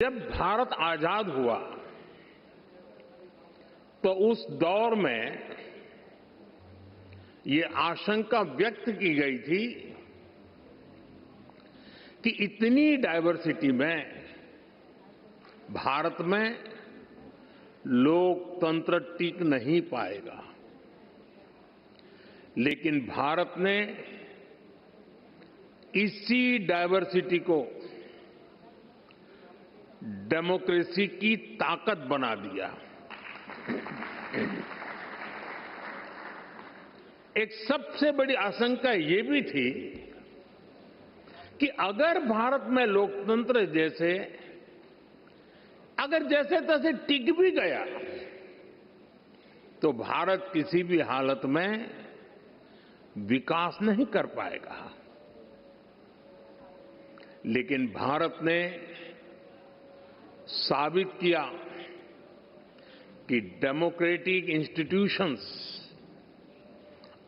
जब भारत आजाद हुआ तो उस दौर में ये आशंका व्यक्त की गई थी कि इतनी डाइवर्सिटी में भारत में लोकतंत्र टिक नहीं पाएगा। लेकिन भारत ने इसी डाइवर्सिटी को डेमोक्रेसी की ताकत बना दिया। एक सबसे बड़ी आशंका ये भी थी कि अगर भारत में लोकतंत्र अगर जैसे तैसे टिक भी गया तो भारत किसी भी हालत में विकास नहीं कर पाएगा। लेकिन भारत ने साबित किया कि डेमोक्रेटिक इंस्टीट्यूशंस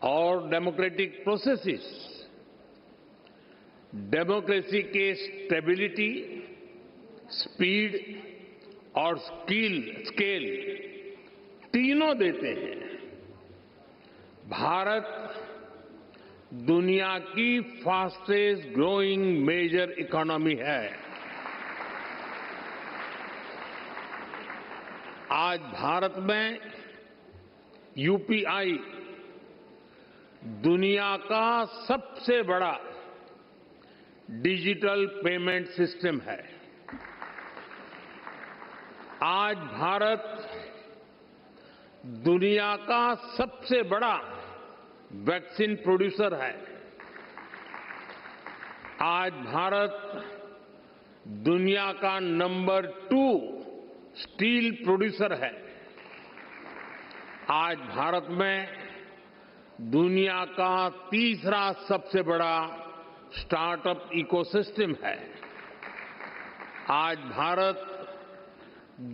और डेमोक्रेटिक प्रोसेसेस डेमोक्रेसी के स्टेबिलिटी, स्पीड और स्केल तीनों देते हैं। भारत दुनिया की फास्टेस्ट ग्रोइंग मेजर इकोनॉमी है। आज भारत में यूपीआई दुनिया का सबसे बड़ा डिजिटल पेमेंट सिस्टम है। आज भारत दुनिया का सबसे बड़ा वैक्सीन प्रोड्यूसर है। आज भारत दुनिया का नंबर 2 स्टील प्रोड्यूसर है। आज भारत में दुनिया का तीसरा सबसे बड़ा स्टार्टअप इकोसिस्टम है। आज भारत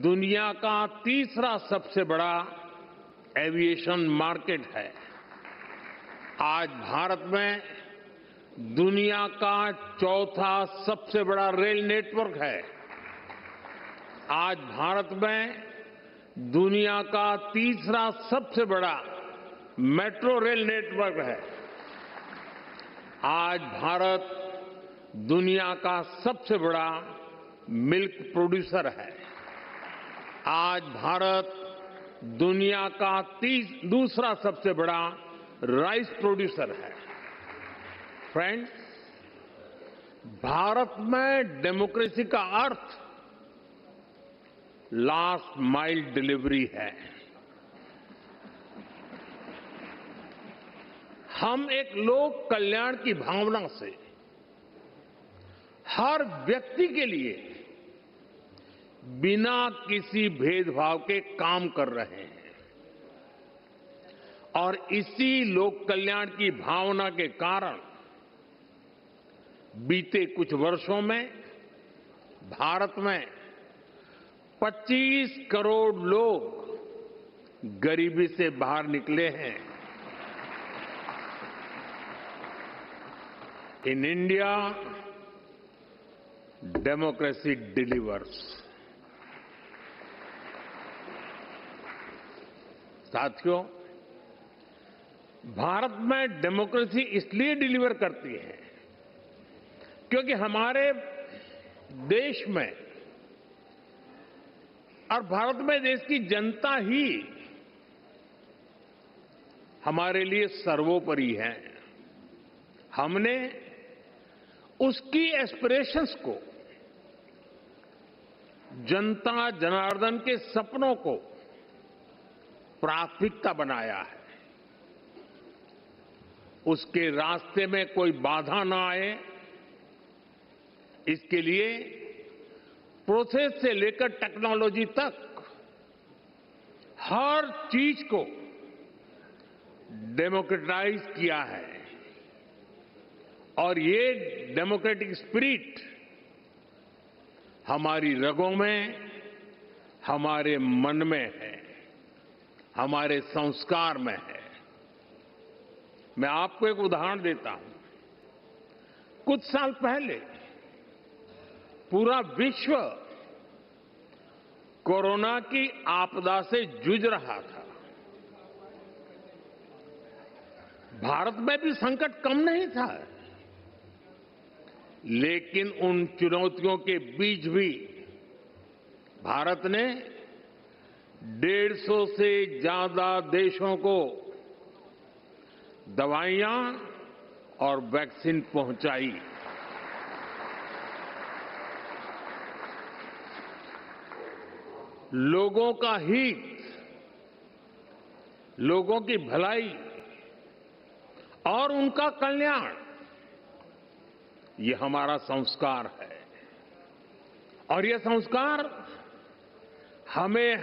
दुनिया का तीसरा सबसे बड़ा एविएशन मार्केट है। आज भारत में दुनिया का चौथा सबसे बड़ा रेल नेटवर्क है। आज भारत में दुनिया का तीसरा सबसे बड़ा मेट्रो रेल नेटवर्क है। आज भारत दुनिया का सबसे बड़ा मिल्क प्रोड्यूसर है। आज भारत दुनिया का दूसरा सबसे बड़ा राइस प्रोड्यूसर है। फ्रेंड्स, भारत में डेमोक्रेसी का अर्थ लास्ट माइल डिलीवरी है। हम एक लोक कल्याण की भावना से हर व्यक्ति के लिए बिना किसी भेदभाव के काम कर रहे हैं और इसी लोक कल्याण की भावना के कारण बीते कुछ वर्षों में भारत में 25 करोड़ लोग गरीबी से बाहर निकले हैं। In India democracy delivers. साथियों, भारत में डेमोक्रेसी इसलिए डिलीवर करती है क्योंकि हमारे देश में और भारत में देश की जनता ही हमारे लिए सर्वोपरि है। हमने उसकी एस्पिरेशंस को, जनता जनार्दन के सपनों को प्राथमिकता बनाया है। उसके रास्ते में कोई बाधा ना आए, इसके लिए प्रोसेस से लेकर टेक्नोलॉजी तक हर चीज को डेमोक्रेटाइज किया है। और ये डेमोक्रेटिक स्पिरिट हमारी रगों में, हमारे मन में है, हमारे संस्कार में है। मैं आपको एक उदाहरण देता हूं। कुछ साल पहले पूरा विश्व कोरोना की आपदा से जूझ रहा था। भारत में भी संकट कम नहीं था, लेकिन उन चुनौतियों के बीच भी भारत ने 150 से ज्यादा देशों को दवाइयां और वैक्सीन पहुंचाई। लोगों का हित, लोगों की भलाई और उनका कल्याण, ये हमारा संस्कार है और ये संस्कार हमें